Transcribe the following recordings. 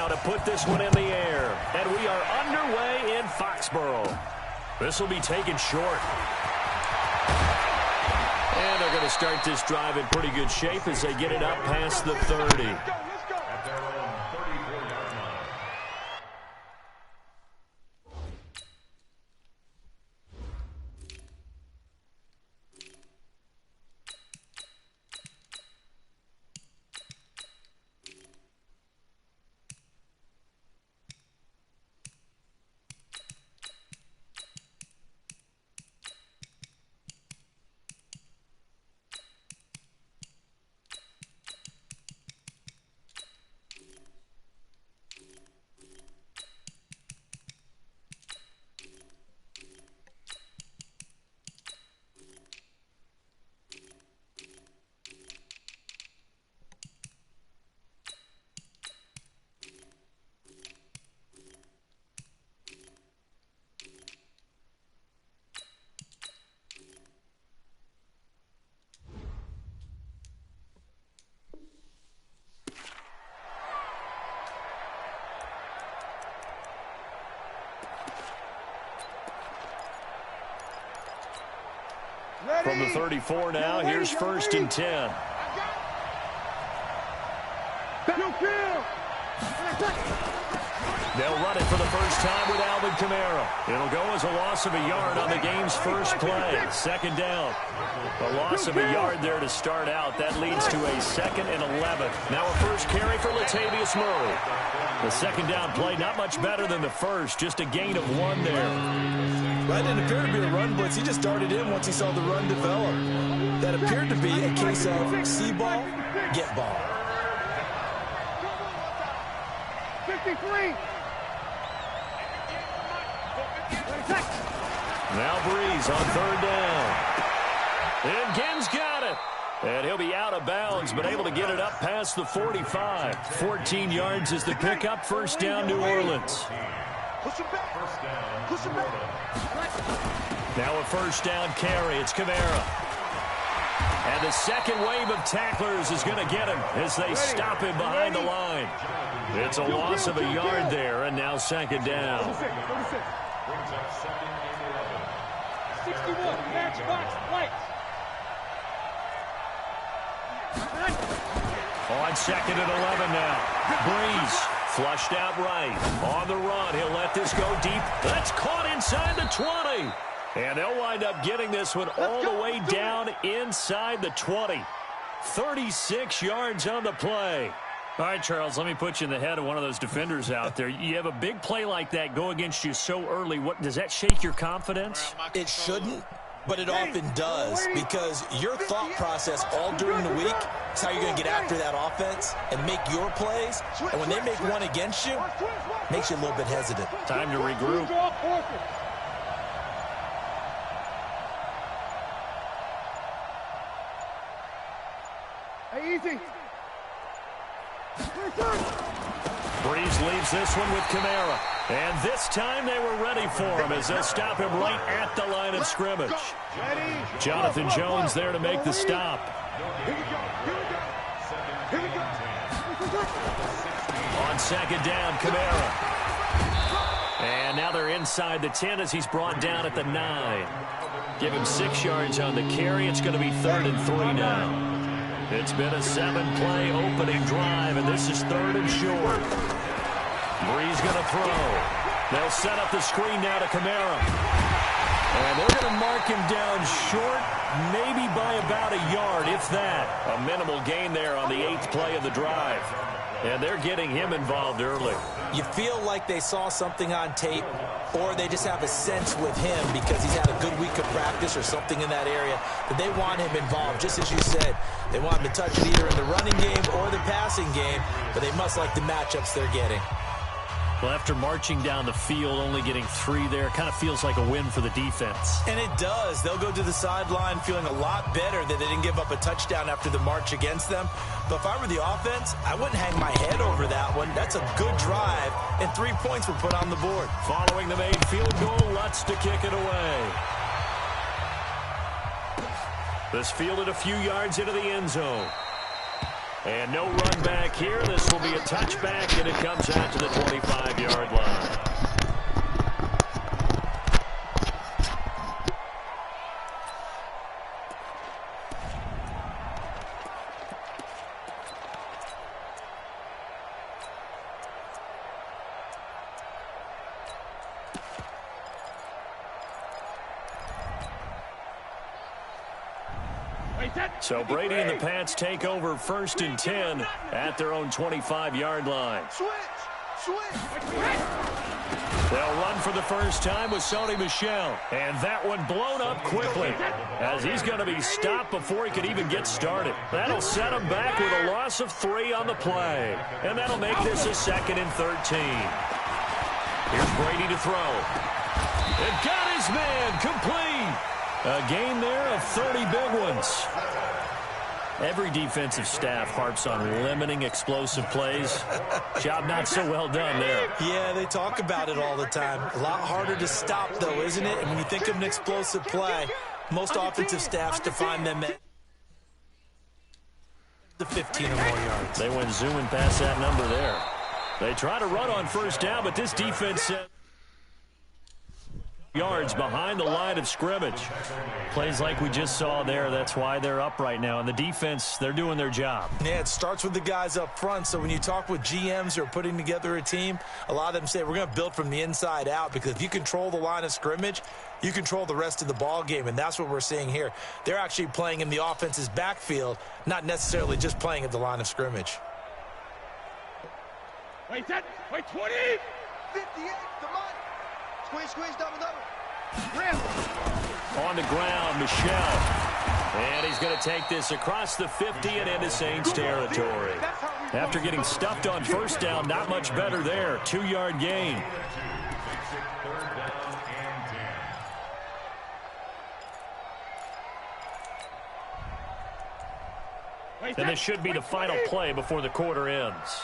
now to put this one in the air. And we are underway in Foxborough. This will be taken short. And they're going to start this drive in pretty good shape as they get it up past the 30. From the 34 now, here's 1st and 10. They'll run it for the first time with Alvin Kamara. It'll go as a loss of a yard on the game's first play. 2nd down. A loss of a yard there to start out. That leads to a 2nd and 11. Now a first carry for Latavius Murray. The 2nd down play, not much better than the first. Just a gain of 1 there. That didn't appear to be a run blitz. He just darted in once he saw the run develop. That appeared to be a case of see ball, get ball. 53. Now Breeze on 3rd down. And Ginn's got it. And he'll be out of bounds, but able to get it up past the 45. 14 yards is the pickup. 1st down, New Orleans. Now a 1st down carry. It's Kamara. And the second wave of tacklers is going to get him as they stop him behind the line. It's a loss of a yard there, and now 2nd down. 61, matchbox, lights. On 2nd and 11 now. Breeze flushed out right. On the run, he'll let this go deep. That's caught inside the 20. And they'll wind up getting this one all the way down inside the 20. 36 yards on the play. All right, Charles, let me put you in the head of one of those defenders out there. You have a big play like that go against you so early. What does that shake your confidence? It shouldn't, but it often does, because your thought process all during the week is how you're going to get after that offense and make your plays. And when they make one against you, it makes you a little bit hesitant. Time to regroup. Hey, easy. Breeze leaves this one with Kamara. And this time they were ready for him as they'll stop him right at the line of scrimmage. Jonathan Jones there to make the stop. On 2nd down, Kamara. And now they're inside the 10 as he's brought down at the 9. Give him 6 yards on the carry. It's going to be 3rd and 3 now. It's been a 7-play opening drive, and this is 3rd and short. Breeze going to throw. They'll set up the screen now to Kamara. And they're going to mark him down short, maybe by about a yard, if that. A minimal gain there on the 8th play of the drive. And they're getting him involved early. You feel like they saw something on tape, or they just have a sense with him because he's had a good week of practice or something in that area that they want him involved. Just as you said, they want him to touch it either in the running game or the passing game, but they must like the matchups they're getting. Well, after marching down the field, only getting 3 there, kind of feels like a win for the defense. And it does. They'll go to the sideline feeling a lot better that they didn't give up a touchdown after the march against them. But if I were the offense, I wouldn't hang my head over that one. That's a good drive, and 3 points were put on the board. Following the made field goal, Lutz to kick it away. This fielded a few yards into the end zone. And no run back here. This will be a touchback, and it comes out to the 25-yard line. So Brady and the Pats take over 1st and 10 at their own 25-yard line. They'll run for the first time with Sony Michel. And that one blown up quickly as he's going to be stopped before he could even get started. That'll set him back with a loss of 3 on the play. And that'll make this a 2nd and 13. Here's Brady to throw. And got his man complete. A gain there of 30 big ones. Every defensive staff harps on limiting explosive plays. Job not so well done there. Yeah, they talk about it all the time. A lot harder to stop, though, isn't it? And when you think of an explosive play, most offensive staffs define them at the 15 or more yards. They went zooming past that number there. They try to run on first down, but this defense yards behind the line of scrimmage. Plays like we just saw there, that's why they're up right now. And the defense, they're doing their job. Yeah, it starts with the guys up front. So when you talk with GMs who are putting together a team, a lot of them say we're going to build from the inside out, because if you control the line of scrimmage, you control the rest of the ball game, and that's what we're seeing here. They're actually playing in the offense's backfield, not necessarily just playing at the line of scrimmage. Wait, 20! 58, come on! Squeeze, double. On the ground, Michel. And he's going to take this across the 50 and into Saints territory. After getting stuffed on first down, not much better there. 2-yard gain. And this should be the final play before the quarter ends.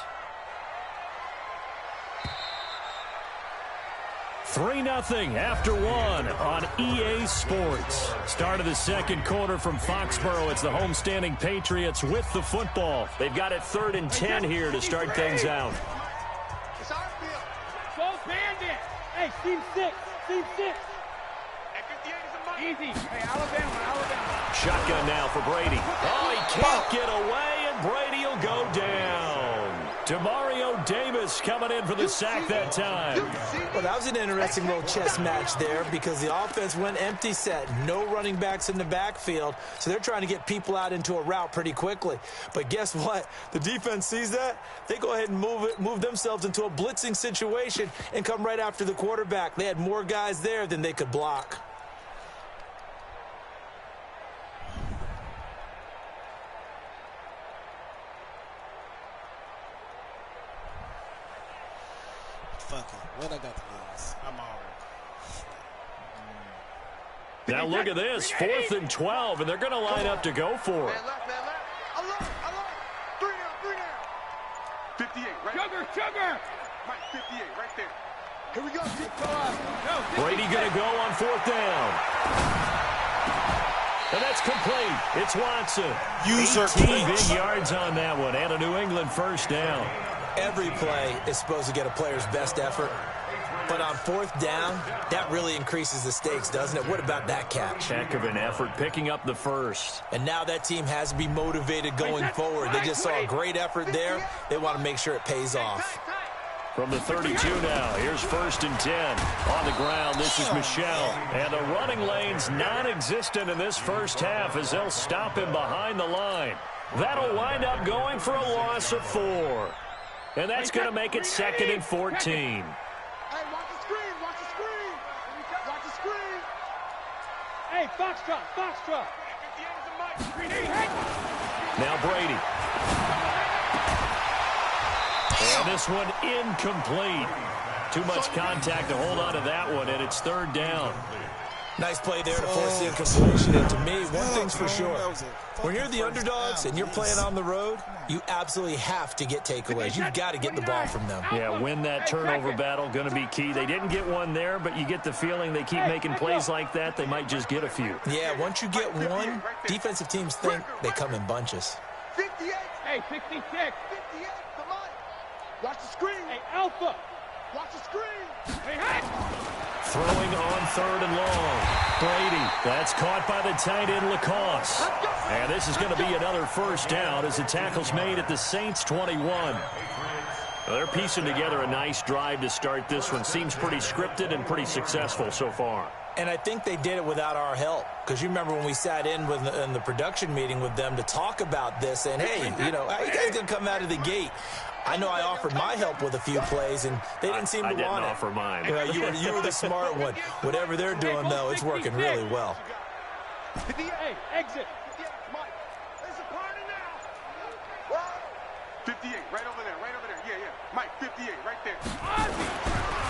3-0 after 1 on EA Sports. Start of the second quarter from Foxborough. It's the homestanding Patriots with the football. They've got it 3rd and 10 here to start things out. Go Bandit! Hey, team 6! Easy! Hey, Alabama! Shotgun now for Brady. Oh, he can't get away, and Brady will go down. Demario Davis coming in for the sack that time. Well, that was an interesting little chess match there, because the offense went empty set. No running backs in the backfield, so they're trying to get people out into a route pretty quickly. But guess what? The defense sees that. They go ahead and move themselves into a blitzing situation and come right after the quarterback. They had more guys there than they could block. What I got to lose? I'm already. Now look at this, 4th and 12, and they're going to line up to go for it. Man left. Alert. 3 down. 58, right? Sugar! Mike, 58, right there. Here we go. Brady going to go on 4th down. And that's complete. It's Watson. 18 big yards on that one, and a New England first down. Every play is supposed to get a player's best effort. But on 4th down, that really increases the stakes, doesn't it? What about that catch? Heck of an effort, picking up the first. And now that team has to be motivated going forward. They just saw a great effort there. They want to make sure it pays off. From the 32 now, here's 1st and 10. On the ground, this is Michel. And the running lane's non-existent in this first half as they'll stop him behind the line. That'll wind up going for a loss of 4. And that's going to make it 2nd and 14. Hey, watch the screen. Hey, Foxtrot. Now Brady. And this one incomplete. Too much contact to hold on to that one, and it's 3rd down. Nice play there to force the incompletion. And to me, one thing's for sure. When you're the underdogs and you're playing on the road, you absolutely have to get takeaways. You've got to get the ball from them. Yeah, win that turnover battle, going to be key. They didn't get one there, but you get the feeling they keep making plays like that, they might just get a few. Yeah, once you get one, defensive teams think they come in bunches. 58. Hey, Hey, 66. 58, the mic. Watch the screen. Hey, Alpha. Watch the screen. Hey, hit. Throwing on 3rd and long. Brady, that's caught by the tight end Lacoste. And this is going to be another first down as the tackle's made at the Saints 21. Well, they're piecing together a nice drive to start this one. Seems pretty scripted and pretty successful so far. And I think they did it without our help. Because you remember when we sat in the production meeting with them to talk about this, and hey, you know, how you guys going to come out of the gate? I know I offered my help with a few plays, and they didn't seem to want it. I didn't offer mine. You were the smart one. Whatever they're doing, though, it's working really well. Hey, exit. 58, right over there, right over there. Yeah. Mike, 58, right there.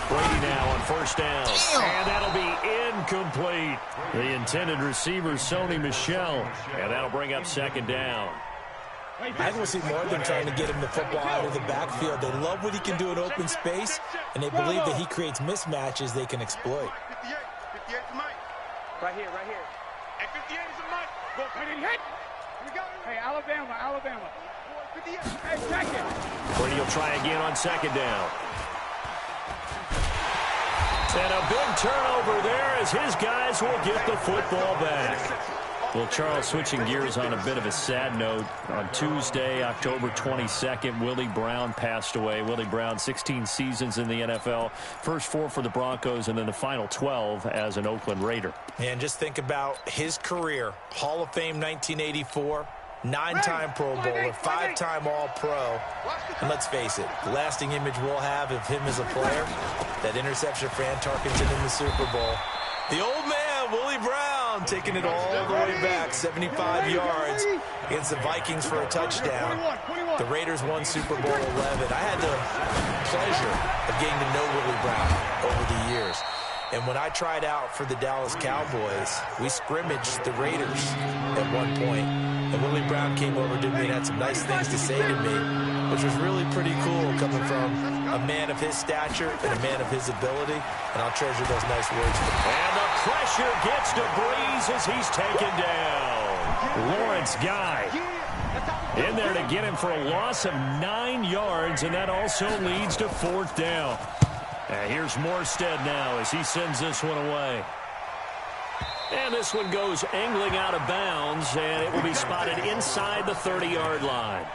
Brady now on first down. And that'll be incomplete. The intended receiver, Sony Michel. And that'll bring up 2nd down. I think we'll see more of them trying to get him the football out of the backfield. They love what he can do in open space, and they believe that he creates mismatches they can exploit. 58, 58 is Mike. Right here. Hey, 58 is a Mike. Go, hit. Here we go. Hey, Alabama. 58. Hey, second. Brady will try again on 2nd down. And a big turnover there as his guys will get the football back. Well, Charles, switching gears on a bit of a sad note. On Tuesday, October 22nd, Willie Brown passed away. Willie Brown, 16 seasons in the NFL. First 4 for the Broncos, and then the final 12 as an Oakland Raider. And just think about his career. Hall of Fame 1984, 9-time Pro Bowler, 5-time All-Pro. And let's face it, the lasting image we'll have of him as a player, that interception for Fran Tarkenton in the Super Bowl. The old man, Willie Brown, taking it all the way back, 75 yards against the Vikings for a touchdown. The Raiders won Super Bowl 11. I had the pleasure of getting to know Willie Brown over the years. And when I tried out for the Dallas Cowboys, we scrimmaged the Raiders at one point. And Willie Brown came over to me and had some nice things to say to me, which was really pretty cool coming from a man of his stature and a man of his ability. And I'll treasure those nice words. And the pressure gets to Breeze as he's taken down. Lawrence Guy in there to get him for a loss of 9 yards, and that also leads to 4th down. And here's Morstead now as he sends this one away. And this one goes angling out of bounds, and it will be spotted inside the 30-yard line.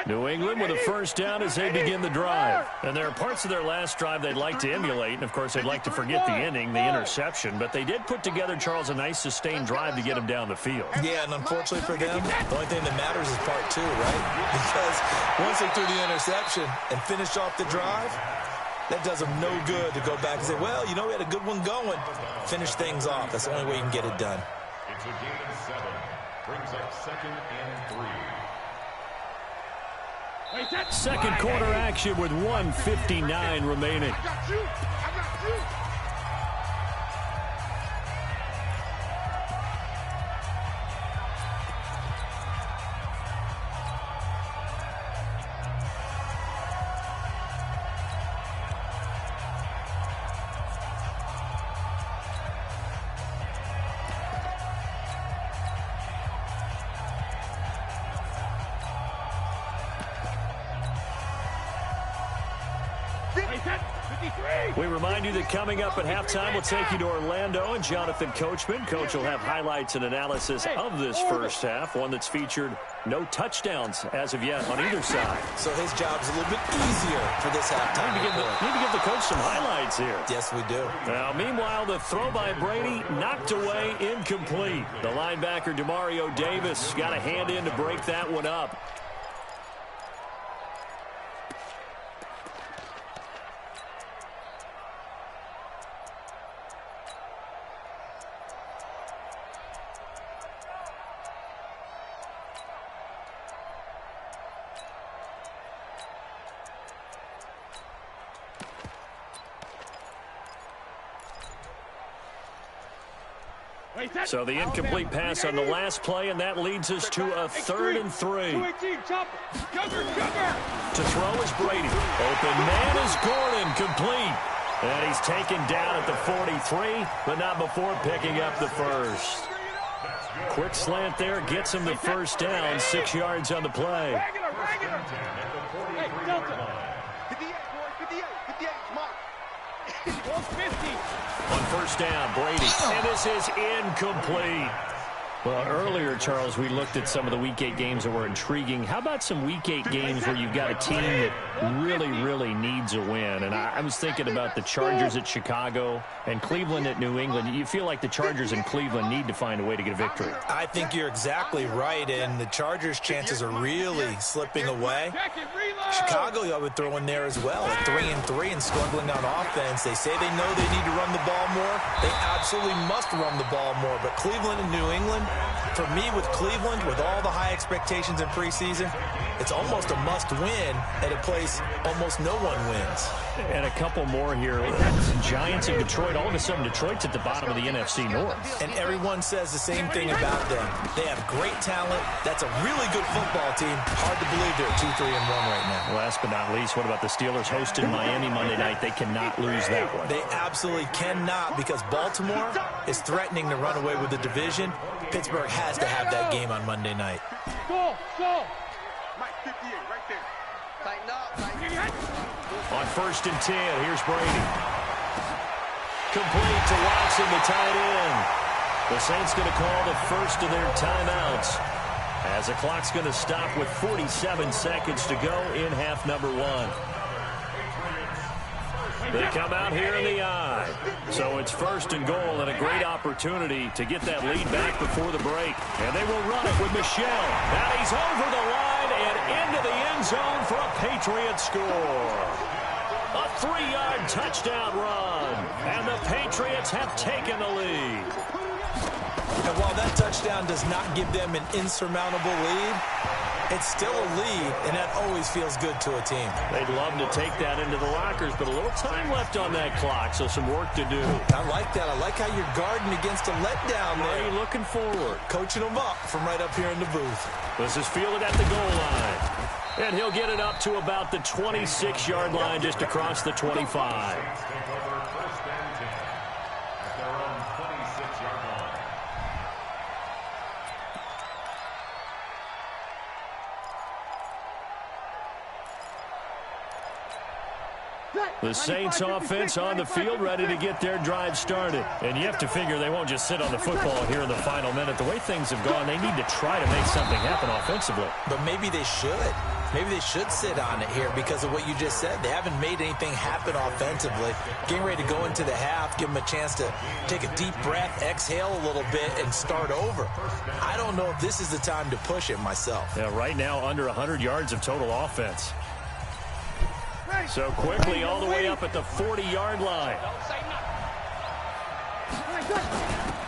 New England with a first down as they begin the drive. And there are parts of their last drive they'd like to emulate. And, of course, they'd like to forget the ending, the interception. But they did put together, Charles, a nice sustained drive to get them down the field. Yeah, and unfortunately for them, the only thing that matters is part 2, right? Because once they threw the interception and finished off the drive, that does them no good to go back and say, well, you know, we had a good one going. Finish things off. That's the only way you can get it done. It's a gain of 7. Brings up 2nd and 3. Second quarter action with 1:59 remaining. I got you. We remind you that coming up at halftime, we'll take you to Orlando and Jonathan Coachman. Coach will have highlights and analysis of this first half, one that's featured no touchdowns as of yet on either side. So his job's a little bit easier for this halftime. Need to give the coach some highlights here. Yes, we do. Now, meanwhile, the throw by Brady knocked away, incomplete. The linebacker, Demario Davis, got a hand in to break that one up. So the incomplete pass on the last play, and that leads us to a 3rd and 3. To throw is Brady. Open man is Gordon, complete. And he's taken down at the 43, but not before picking up the first. Quick slant there, gets him the first down, 6 yards on the play. Regular. Hey, Delta. 58, Mike. 50. On first down, Brady. And this is incomplete. Well, earlier, Charles, we looked at some of the Week 8 games that were intriguing. How about some Week 8 games where you've got a team that really needs a win? And I was thinking about the Chargers at Chicago and Cleveland at New England. You feel like the Chargers and Cleveland need to find a way to get a victory. I think you're exactly right, and the Chargers' chances are really slipping away. Chicago, I would throw in there as well, at 3-3 and struggling on offense. They say they know they need to run the ball more. They absolutely must run the ball more. But Cleveland and New England, for me, with Cleveland, with all the high expectations in preseason, it's almost a must-win at a place almost no one wins. And a couple more here. Giants and Detroit. All of a sudden, Detroit's at the bottom of the NFC North. And everyone says the same thing about them. They have great talent. That's a really good football team. Hard to believe they're 2-3-1 right now. Last but not least, what about the Steelers hosting Miami Monday night? They cannot lose that one. They absolutely cannot, because Baltimore is threatening to run away with the division. Pittsburgh has to have that game on Monday night. Go. Mike, 58, right there. Tighten up. On first and 10, here's Brady. Complete to Watson, the tight end. The Saints going to call the first of their timeouts, as the clock's going to stop with 47 seconds to go in half number 1. They come out here in the eye. So it's first and goal, and a great opportunity to get that lead back before the break. And they will run it with Michel. Now he's over the line and into the end zone for a Patriot score. A 3-yard touchdown run. And the Patriots have taken the lead. And while that touchdown does not give them an insurmountable lead, it's still a lead, and that always feels good to a team. They'd love to take that into the lockers, but a little time left on that clock, so some work to do. I like that. I like how you're guarding against a letdown there. Really looking forward. Coaching them up from right up here in the booth. This is fielded at the goal line. And he'll get it up to about the 26-yard line, just across the 25. The Saints offense on the field, ready to get their drive started. And you have to figure they won't just sit on the football here in the final minute. The way things have gone, they need to try to make something happen offensively. But maybe they should. Maybe they should sit on it here because of what you just said. They haven't made anything happen offensively. Getting ready to go into the half, give them a chance to take a deep breath, exhale a little bit, and start over. I don't know if this is the time to push it myself. Yeah, right now under 100 yards of total offense. So quickly all the way up at the 40-yard line.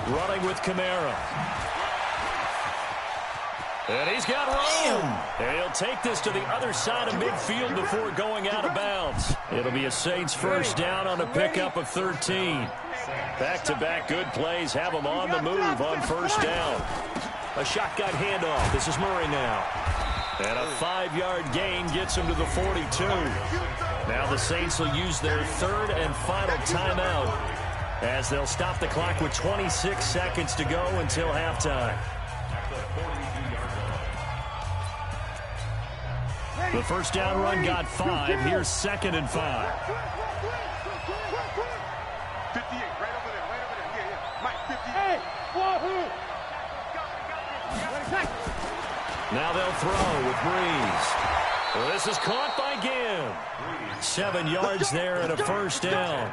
Running with Kamara. And he's got room. And he'll take this to the other side of midfield before going out of bounds. It'll be a Saints first down on a pickup of 13. Back-to-back good plays have them on the move on first down. A shotgun handoff. This is Murray now. And a 5-yard gain gets him to the 42. Now the Saints will use their third and final timeout as they'll stop the clock with 26 seconds to go until halftime. The first down run got 5. Here's 2nd and 5. 58, right over there. Yeah. Mike, 58. Hey, Wahoo! Now they'll throw with Breeze. Well, this is caught by Ginn. 7 yards there and a first down.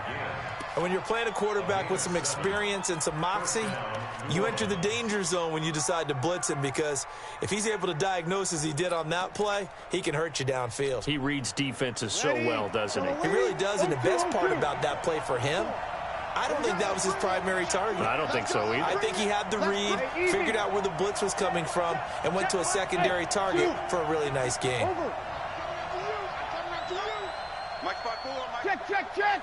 And when you're playing a quarterback with some experience and some moxie, you enter the danger zone when you decide to blitz him, because if he's able to diagnose as he did on that play, he can hurt you downfield. He reads defenses so well, doesn't he? He really does, and the best part about that play for him, I don't think that was his primary target. I don't think so either. I think he had the read, figured out where the blitz was coming from, and went to a secondary target for a really nice game. Mike, 5-4, Mike. Check. 5-4.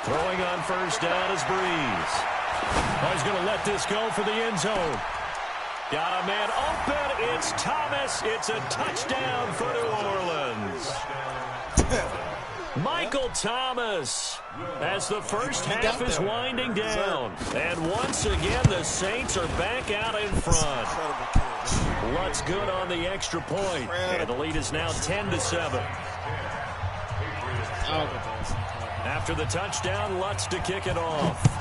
Throwing on first down is Breeze. Oh, he's going to let this go for the end zone. Got a man open. It's Thomas. It's a touchdown for New Orleans. Michael Thomas as the first half is winding down. And once again, the Saints are back out in front. Lutz good on the extra point. And the lead is now 10-7. After the touchdown, Lutz to kick it off.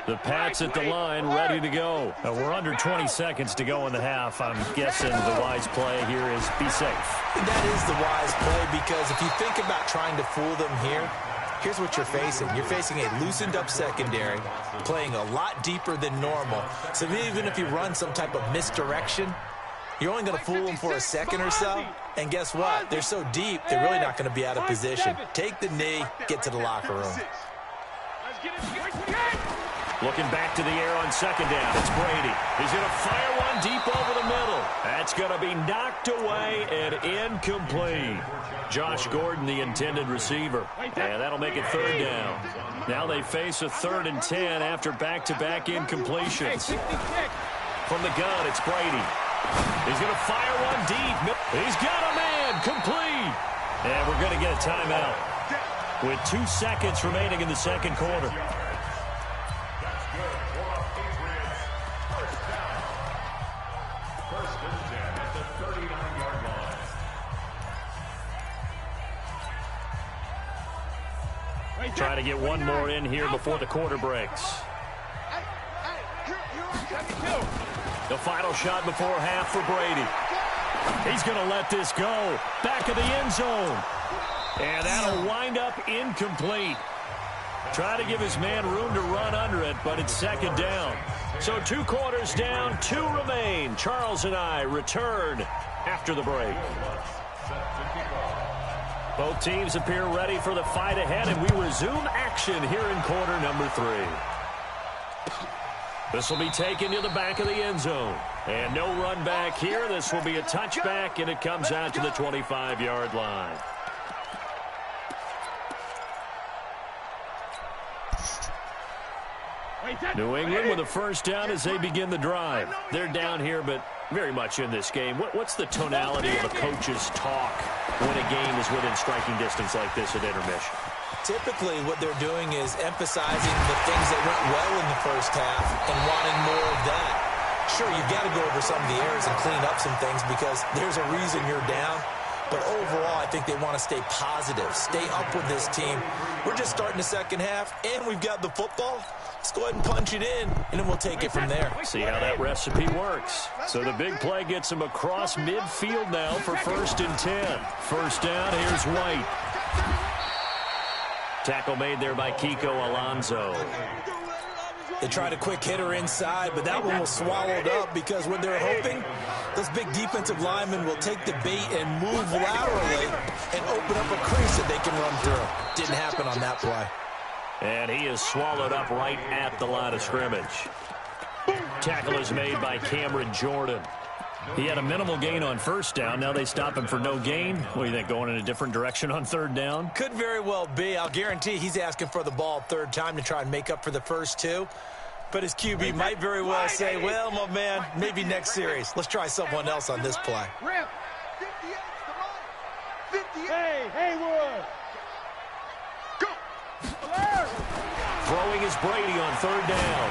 The Pats at the line, ready to go. We're under 20 seconds to go in the half. I'm guessing the wise play here is be safe. That is the wise play, because if you think about trying to fool them here, here's what you're facing. You're facing a loosened up secondary, playing a lot deeper than normal. So even if you run some type of misdirection, you're only going to fool them for a second or so. And guess what? They're so deep, they're really not going to be out of position. Take the knee, get to the locker room. Looking back to the air on second down. It's Brady. He's going to fire one deep over the middle. That's going to be knocked away and incomplete. Josh Gordon, the intended receiver. And that'll make it third down. Now they face a 3rd and 10 after back-to-back incompletions. From the gun, it's Brady. He's going to fire one deep. He's got a man. Complete. And we're going to get a timeout with 2 seconds remaining in the second quarter. Try to get one more in here before the quarter breaks. The final shot before half for Brady. He's going to let this go. Back of the end zone. And that'll wind up incomplete. Try to give his man room to run under it, but it's second down. So 2 quarters down, 2 remain. Charles and I return after the break. Both teams appear ready for the fight ahead, and we resume action here in quarter number 3. This will be taken to the back of the end zone. And no run back here. This will be a touchback, and it comes out to the 25-yard line. New England with a first down as they begin the drive. They're down here, but very much in this game. What's the tonality of a coach's talk when a game is within striking distance like this at intermission? Typically, what they're doing is emphasizing the things that went well in the first half and wanting more of that. Sure, you've got to go over some of the errors and clean up some things because there's a reason you're down. But overall, I think they want to stay positive, stay up with this team. We're just starting the second half, and we've got the football. Let's go ahead and punch it in, and then we'll take it from there. See how that recipe works. So the big play gets him across midfield now for 1st and 10. First down, here's White. Tackle made there by Kiko Alonso. They tried a quick hitter inside, but that one was swallowed up because what they're hoping, those big defensive linemen will take the bait and move laterally and open up a crease that they can run through. Didn't happen on that play. And he is swallowed up right at the line of scrimmage. Tackle is made by Cameron Jordan. He had a minimal gain on first down. Now they stop him for no gain. What do you think, going in a different direction on third down? Could very well be. I'll guarantee he's asking for the ball 3rd time to try and make up for the first 2. But his QB might very well say, well, my man, maybe next series. Let's try someone else on this play. Rip. 58, come on. 58. Hey, Haywood. Go. Throwing is Brady on 3rd down.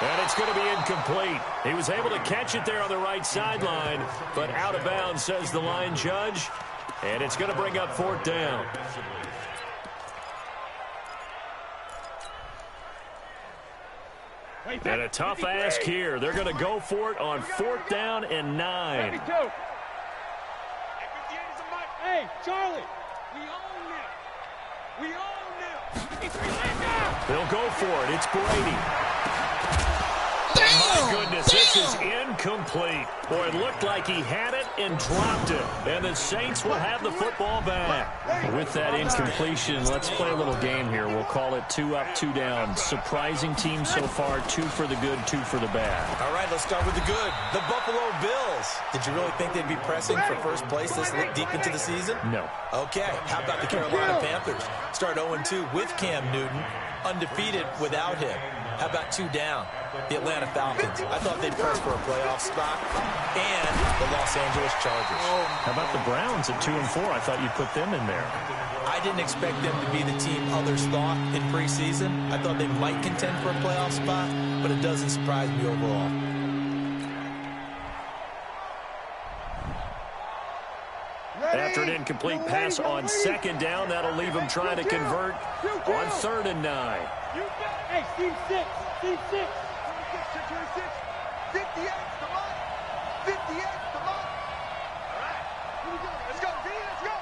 And it's going to be incomplete. He was able to catch it there on the right sideline, but out of bounds, says the line judge. And it's going to bring up 4th down. And a tough ask here. They're going to go for it on 4th down and 9. Hey, Charlie, we own now. We own now. They'll go for it. It's Brady. Damn! Oh, my goodness. This this is incomplete. Boy, it looked like he had it and dropped it. And the Saints will have the football back. With that incompletion, let's play a little game here. We'll call it 2 up, 2 down. Surprising team so far, 2 for the good, 2 for the bad. All right, let's start with the good. The Buffalo Bills. Did you really think they'd be pressing for first place this deep into the season? No. Okay, how about the Carolina Panthers? Start 0-2 with Cam Newton, undefeated without him. How about 2 down? The Atlanta Falcons. I thought they'd press for a playoff spot. And the Los Angeles Chargers. How about the Browns at 2-4? I thought you'd put them in there. I didn't expect them to be the team others thought in preseason. I thought they might contend for a playoff spot, but it doesn't surprise me overall. After an incomplete pass on 2nd down, that'll leave him trying to convert on 3rd and 9. Hey, Steve 6. Steve 6. 26, 58, come on. 58, come on. All right. Here we go. Let's go, D, let's go.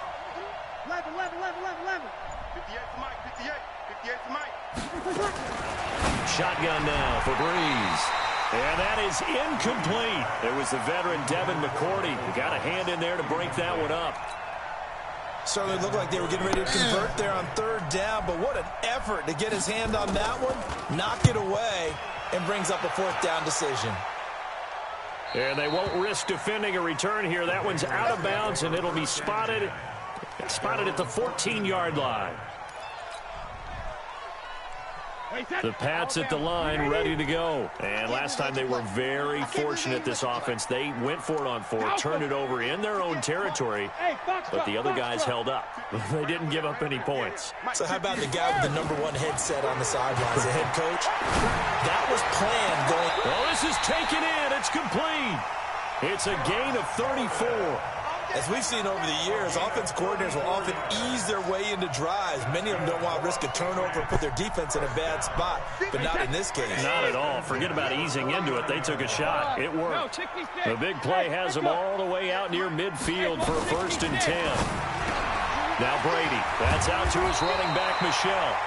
11. 58 to Mike, 58. 58 to Mike. Shotgun now for Breeze. And that is incomplete. It was the veteran Devin McCourty who got a hand in there to break that one up. Certainly looked like they were getting ready to convert there on 3rd down, but what an effort to get his hand on that one, knock it away, and brings up a 4th down decision. And they won't risk defending a return here. That one's out of bounds, and it'll be spotted at the 14-yard line. The Pats at the line, ready to go. And last time they were very fortunate, this offense. They went for it on 4, turned it over in their own territory, but the other guys held up. They didn't give up any points. So how about the guy with the #1 headset on the sidelines, the head coach? That was planned going. Oh, this is taken in. It's complete. It's a gain of 34. As we've seen over the years, offense coordinators will often ease their way into drives. Many of them don't want to risk a turnover and put their defense in a bad spot, but not in this case. Not at all. Forget about easing into it. They took a shot. It worked. The big play has them all the way out near midfield for a 1st and 10. Now Brady. That's out to his running back, Michelle.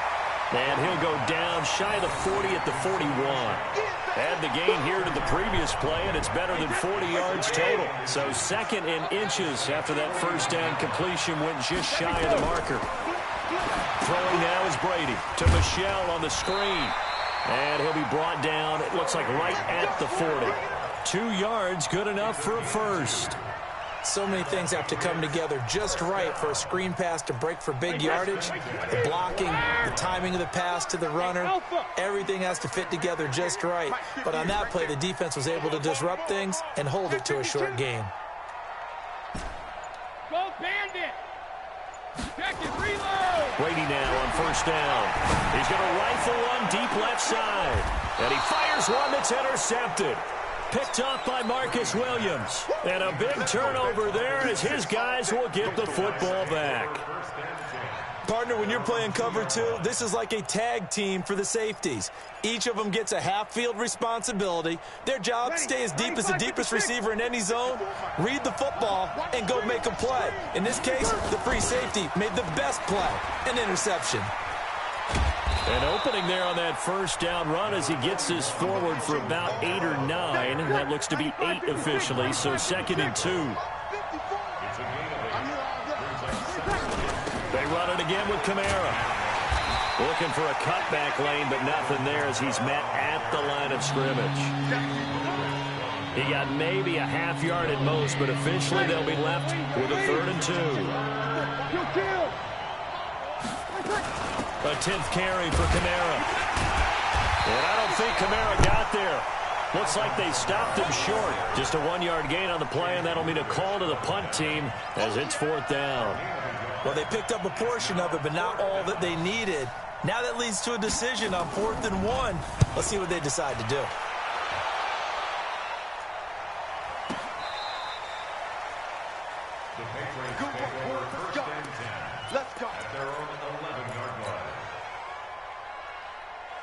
And he'll go down shy of the 40 at the 41. Add the gain here to the previous play, and it's better than 40 yards total. So 2nd and inches after that 1st down completion went just shy of the marker. Throwing now is Brady to Michelle on the screen. And he'll be brought down, it looks like right at the 40. 2 yards, good enough for a 1st. So many things have to come together just right for a screen pass to break for big yardage. The blocking, the timing of the pass to the runner, everything has to fit together just right. But on that play, the defense was able to disrupt things and hold it to a short gain. Go Bandit. Check it, reload. Brady now on 1st down. He's going to rifle one deep left side. And he fires one that's intercepted. Picked off by Marcus Williams. And a big turnover there as his guys will get the football back. Partner, when you're playing cover 2, this is like a tag team for the safeties. Each of them gets a half-field responsibility. Their job, stay as deep as the deepest receiver in any zone, read the football, and go make a play. In this case, the free safety made the best play, an interception. An opening there on that 1st down run as he gets this forward for about 8 or 9. That looks to be 8 officially, so 2nd and 2. They run it again with Kamara. Looking for a cutback lane, but nothing there as he's met at the line of scrimmage. He got maybe a half yard at most, but officially they'll be left with a 3rd and 2. A 10th carry for Kamara. And I don't think Kamara got there. Looks like they stopped him short. Just a 1-yard gain on the play, and that'll mean a call to the punt team as it's 4th down. Well, they picked up a portion of it, but not all that they needed. Now that leads to a decision on 4th and 1. Let's see what they decide to do.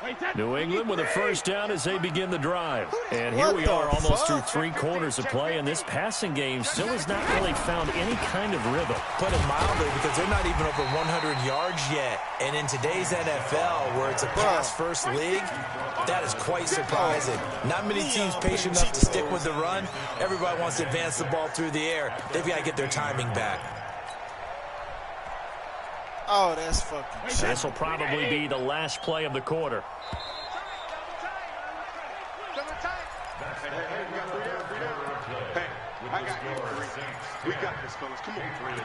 Wait, that New England with a first down as they begin the drive. And here we are almost through 3 quarters of play, and this passing game still has not really found any kind of rhythm. Put it mildly, because they're not even over 100 yards yet. And in today's NFL, where it's a pass-first league, that is quite surprising. Not many teams patient enough to stick with the run. Everybody wants to advance the ball through the air. They've got to get their timing back. Oh, that's fucking shit. This will probably be the last play of the quarter. Hey, I got you. We got this, fellas. Come on. 3-7.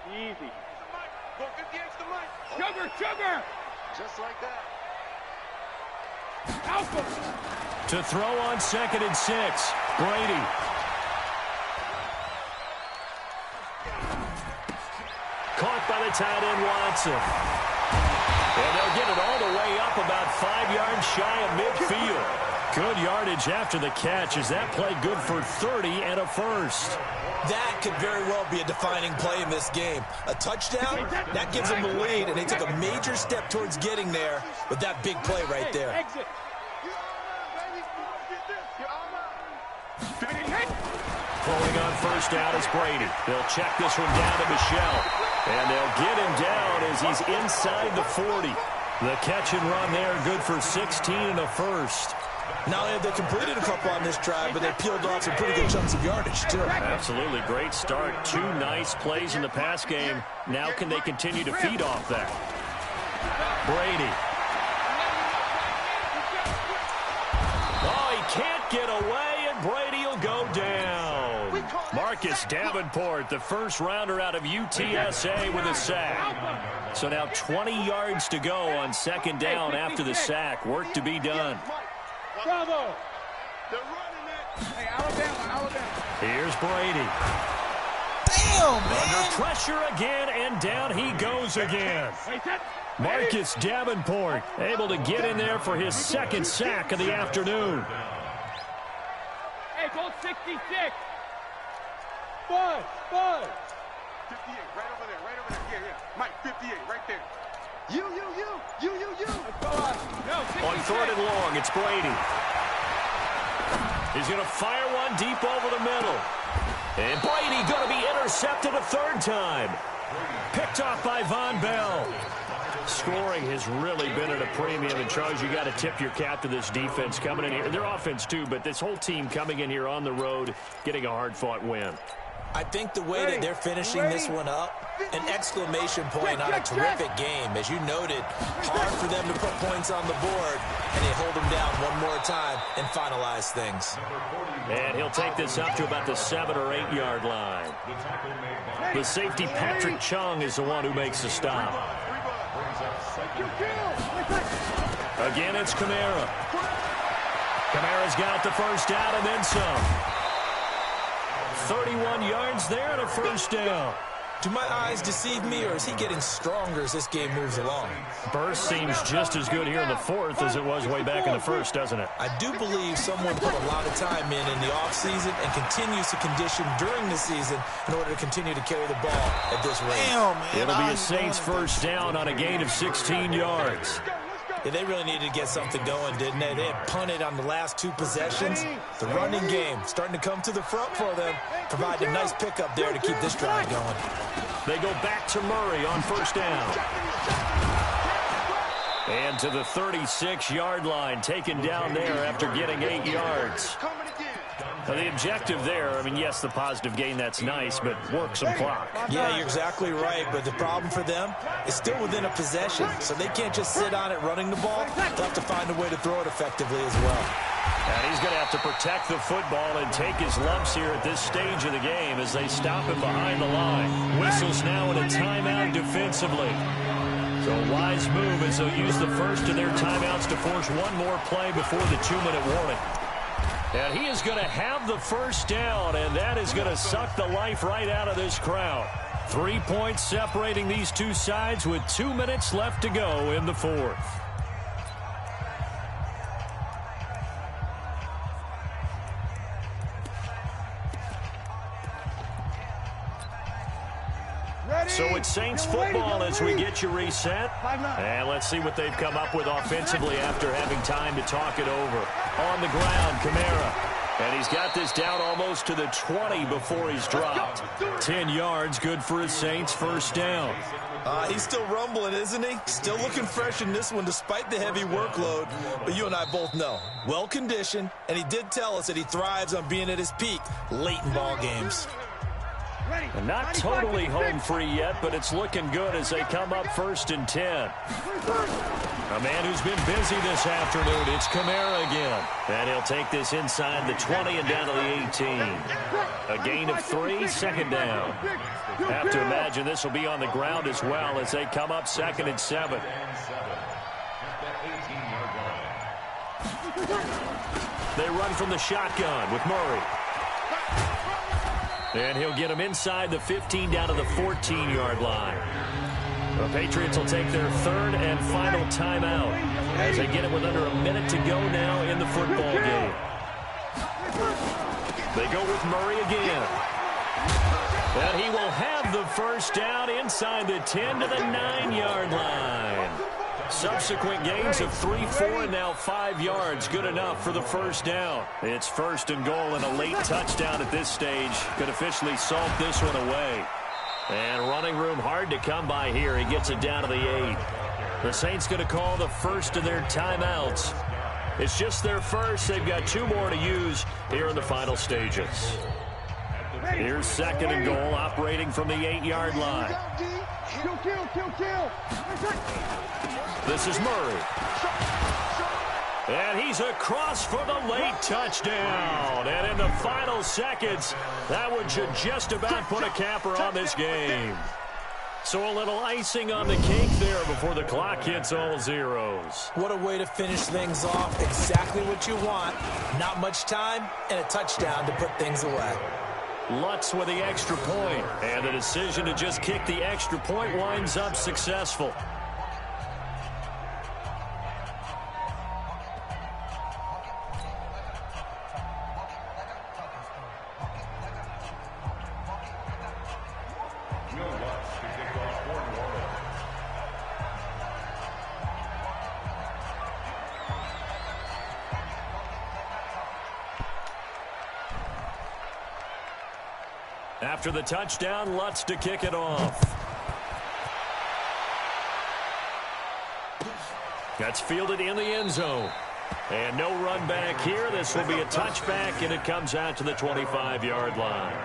Easy. Go 58's the mic. Sugar, sugar. Just like that. Alpha. To throw on 2nd and 6. Brady. Caught by the tight end, Watson. And they'll get it all the way up about 5 yards shy of midfield. Good yardage after the catch. Is that play good for 30 and a first? That could very well be a defining play in this game. A touchdown, that gives them the lead, and they took a major step towards getting there with that big play right there. Exit. Throwing on first down is Brady. They'll check this one down to Michelle. And they'll get him down as he's inside the 40. The catch and run there, good for 16 and a first. Not only have they completed a couple on this drive, but they peeled off some pretty good chunks of yardage, too. Absolutely great start. 2 nice plays in the pass game. Now can they continue to feed off that? Brady. Oh, he can't get away, and Brady will go down. Marcus Davenport, the first rounder out of UTSA, with a sack. So now 20 yards to go on 2nd down after the sack. Work to be done. Bravo. They're running it. Hey, Alabama. Here's Brady. Damn, man. Under pressure again, and down he goes again. Wait, that. Marcus Davenport able to get in there for his 2nd sack of the afternoon. Hey, goal 66. Bud. Bud. 58, right over there. Yeah. Mike, 58, right there. You. Let's go on. No, 66. On 3rd and long, it's Brady. He's going to fire one deep over the middle. And Brady going to be intercepted a 3rd time. Picked off by Von Bell. Scoring has really been at a premium, and Charles, you got to tip your cap to this defense coming in here. Their offense too, but this whole team coming in here on the road, getting a hard-fought win. I think the way that they're finishing this one up, an exclamation point on a terrific game. As you noted, hard for them to put points on the board, and they hold them down one more time and finalize things. And he'll take this up to about the 7 or 8 yard line. The safety, Patrick Chung, is the one who makes the stop. Again, it's Kamara. Kamara's got the first down and then some. 31 yards there and a first down. Do my eyes deceive me, or is he getting stronger as this game moves along? Burst seems just as good here in the 4th as it was way back in the 1st, doesn't it? I do believe someone put a lot of time in the offseason and continues to condition during the season in order to continue to carry the ball at this rate. Damn, man. It'll be a Saints first down on a gain of 16 yards. Yeah, they really needed to get something going, didn't they? They had punted on the last 2 possessions. The running game starting to come to the front for them. Provided a nice pickup there to keep this drive going. They go back to Murray on first down. And to the 36-yard line, taken down there after getting 8 yards. Now, the objective there, I mean, yes, the positive gain, that's nice, but work some clock. Yeah, you're exactly right, but the problem for them is still within a possession, so they can't just sit on it running the ball. They'll have to find a way to throw it effectively as well. And he's going to have to protect the football and take his lumps here at this stage of the game as they stop him behind the line. Whistles now in a timeout defensively. So a wise move as they'll use the first of their timeouts to force one more play before the 2-minute warning. And he is going to have the first down, and that is going to suck the life right out of this crowd. 3 points separating these two sides with 2 minutes left to go in the fourth. So it's Saints football as we get you reset. And let's see what they've come up with offensively after having time to talk it over. On the ground, Kamara. And he's got this down almost to the 20 before he's dropped. 10 yards, good for his Saints first down. He's still rumbling, isn't he? Still looking fresh in this one despite the heavy workload. But you and I both know, well-conditioned, and he did tell us that he thrives on being at his peak late in ball games. And not totally home free yet, but it's looking good as they come up 1st and 10. A man who's been busy this afternoon, it's Kamara again. And he'll take this inside the 20 and down to the 18. A gain of 3, 2nd down. Have to imagine this will be on the ground as well as they come up 2nd and 7. They run from the shotgun with Murray. And he'll get him inside the 15 down to the 14-yard line. The Patriots will take their 3rd and final timeout as they get it with under a minute to go now in the football game. They go with Murray again. And he will have the first down inside the 10 to the 9-yard line. Subsequent gains of 3, 4, and now 5 yards. Good enough for the first down. It's 1st and goal, and a late touchdown at this stage could officially salt this one away. And running room hard to come by here. He gets it down to the 8. The Saints going to call the first of their timeouts. It's just their first. They've got 2 more to use here in the final stages. Here's 2nd and goal, operating from the 8-yard line. This is Murray. And he's across for the late touchdown. And in the final seconds, that one should just about put a capper on this game. So a little icing on the cake there before the clock hits all zeros. What a way to finish things off. Exactly what you want. Not much time and a touchdown to put things away. Lutz with the extra point. And the decision to just kick the extra point winds up successful. After the touchdown, Lutz to kick it off. That's fielded in the end zone. And no run back here. This will be a touchback, and it comes out to the 25-yard line.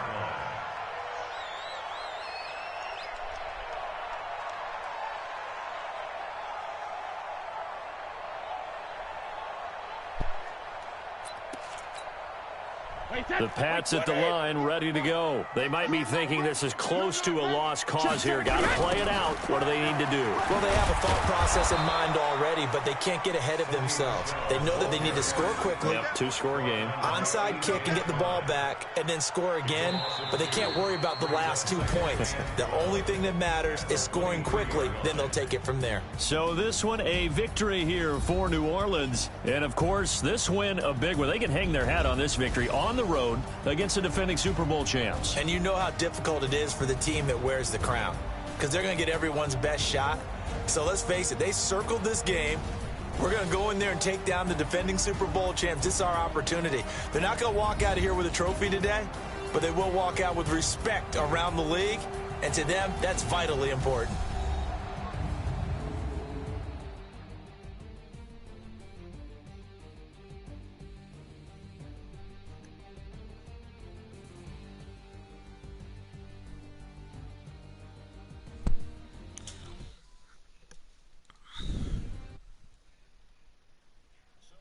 The Pats at the line, ready to go. They might be thinking this is close to a lost cause here. Got to play it out. What do they need to do? Well, they have a thought process in mind already, but they can't get ahead of themselves. They know that they need to score quickly. Yep, 2-score game. Onside kick and get the ball back and then score again, but they can't worry about the last 2 points. The only thing that matters is scoring quickly, then they'll take it from there. So this one, a victory here for New Orleans. And, of course, this win, a big one. They can hang their hat on this victory on the road against the defending Super Bowl champs. And you know how difficult it is for the team that wears the crown, because they're going to get everyone's best shot. So let's face it, they circled this game. We're going to go in there and take down the defending Super Bowl champs. This is our opportunity. They're not going to walk out of here with a trophy today, but they will walk out with respect around the league, and to them, that's vitally important.